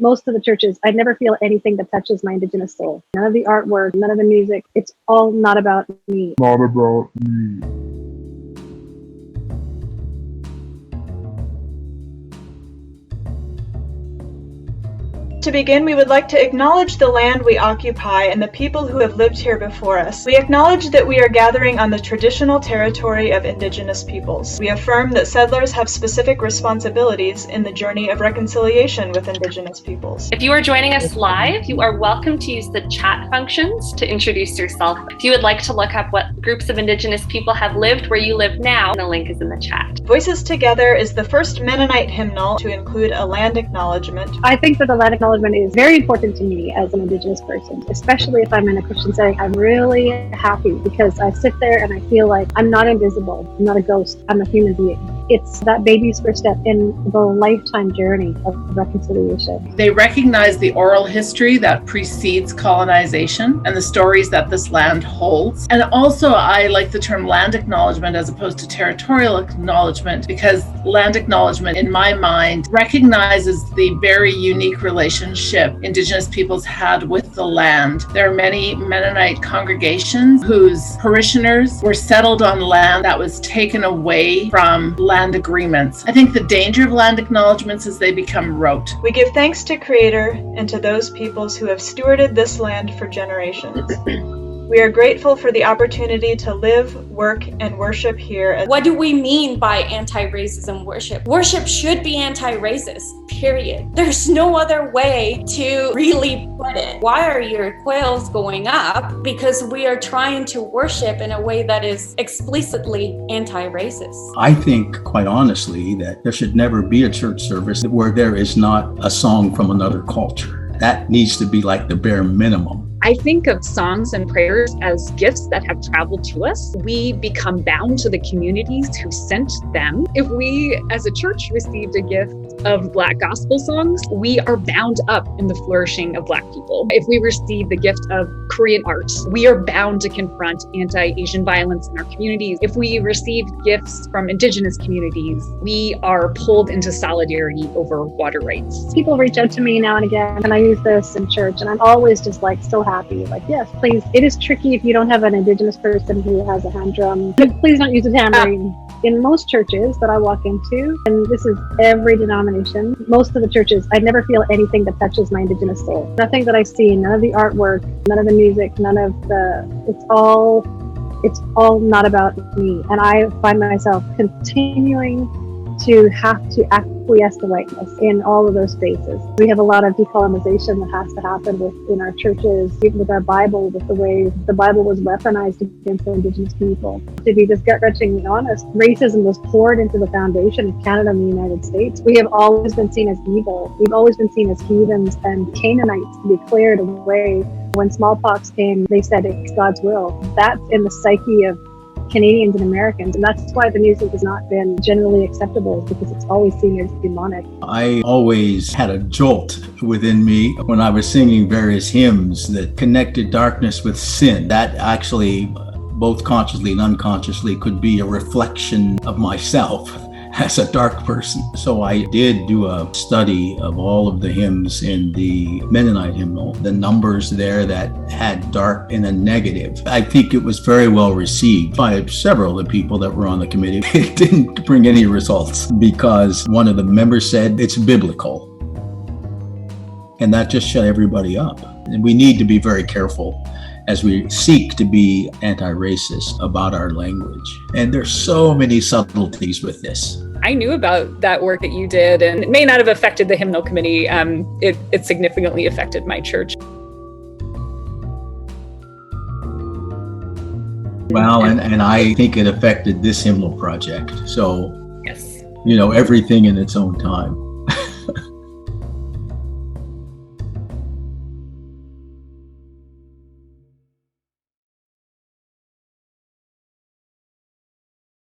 most of the churches, I never feel anything that touches my Indigenous soul. None of the artwork, none of the music. It's all not about me. Not about me. To begin, we would like to acknowledge the land we occupy and the people who have lived here before us. We acknowledge that we are gathering on the traditional territory of Indigenous peoples. We affirm that settlers have specific responsibilities in the journey of reconciliation with Indigenous peoples. If you are joining us live, you are welcome to use the chat functions to introduce yourself. If you would like to look up what groups of Indigenous people have lived where you live now, the link is in the chat. Voices Together is the first Mennonite hymnal to include a land acknowledgement. I think that the land acknowledgement is very important to me as an Indigenous person, especially if I'm in a Christian setting. I'm really happy because I sit there and I feel like I'm not invisible. I'm not a ghost. I'm a human being. It's that baby's first step in the lifetime journey of reconciliation. They recognize the oral history that precedes colonization and the stories that this land holds. And also, I like the term land acknowledgement as opposed to territorial acknowledgement, because land acknowledgement, in my mind, recognizes the very unique relationship Indigenous peoples had with the land. There are many Mennonite congregations whose parishioners were settled on land that was taken away from land agreements. I think the danger of land acknowledgements is they become rote. We give thanks to Creator and to those peoples who have stewarded this land for generations. We are grateful for the opportunity to live, work, and worship here. What do we mean by anti-racism worship? Worship should be anti-racist, period. There's no other way to really put it. Why are your quails going up? Because we are trying to worship in a way that is explicitly anti-racist. I think, quite honestly, that there should never be a church service where there is not a song from another culture. That needs to be like the bare minimum. I think of songs and prayers as gifts that have traveled to us. We become bound to the communities who sent them. If we, as a church, received a gift of Black gospel songs, we are bound up in the flourishing of Black people. If we receive the gift of Korean art, we are bound to confront anti-Asian violence in our communities. If we receive gifts from Indigenous communities, we are pulled into solidarity over water rights. People reach out to me now and again, and I use this in church, and I'm always just like so happy. Like, yes, please. It is tricky if you don't have an Indigenous person who has a hand drum. Please don't use a tambourine. In most churches that I walk into, and this is every denomination, most of the churches, I never feel anything that touches my Indigenous soul. Nothing that I see, none of the artwork, none of the music, none of the, it's all not about me. And I find myself continuing to have to acquiesce to whiteness in all of those spaces. We have a lot of decolonization that has to happen within our churches, even with our Bible, with the way the Bible was weaponized against the Indigenous people. To be just gut-wrenchingly honest, racism was poured into the foundation of Canada and the United States. We have always been seen as evil. We've always been seen as heathens and Canaanites to be cleared away. When smallpox came, they said it's God's will. That's in the psyche of Canadians and Americans, and that's why the music has not been generally acceptable, because it's always seen as demonic. I always had a jolt within me when I was singing various hymns that connected darkness with sin. That actually, both consciously and unconsciously, could be a reflection of myself as a dark person. So I did do a study of all of the hymns in the Mennonite hymnal, the numbers there that had dark in a negative. I think it was very well received by several of the people that were on the committee. It didn't bring any results because one of the members said it's biblical. And that just shut everybody up. And we need to be very careful as we seek to be anti-racist about our language. And there's so many subtleties with this. I knew about that work that you did, and it may not have affected the hymnal committee. It significantly affected my church. Well, and I think it affected this hymnal project. So, yes, everything in its own time.